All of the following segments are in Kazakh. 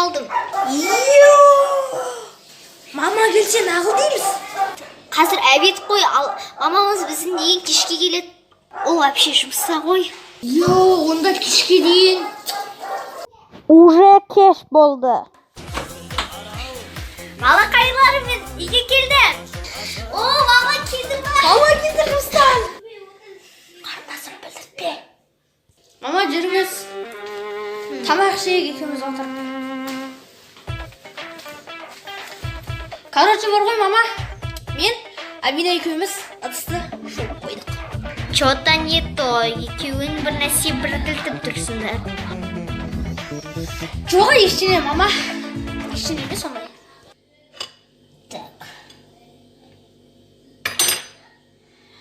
алдым. Мама келсе нағыл дейміз. Қазір обед қой, ал мамамыз біздің дейін кешке келеді. Ол вообще жұмыста ғой. Онда кешке дейін. Уже кеш болды. Балақайларымен үйге келді. Мама келді ма? Мама келді жұмыстан. Қарындасын білдіртпе. Мама жүріңіз. Тамақ ішейік екеуміз отырып. Короче бар ғой мама. Мен Амина екеуміз ыдысты жуып қойдық. Чё-то не то, екеуің бір нәрсе біркілтіп тұрсыңдар. Жоқ, ештеңе мама. Ештеңе емес ондай. Так.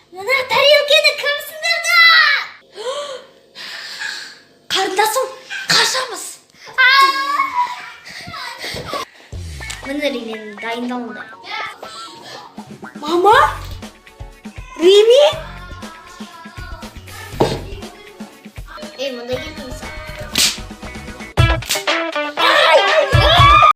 Мына тарелкені кім сындырды? Қарындасым, қашамыз. Міне Ремен дайындалынды. Мама? Ремен?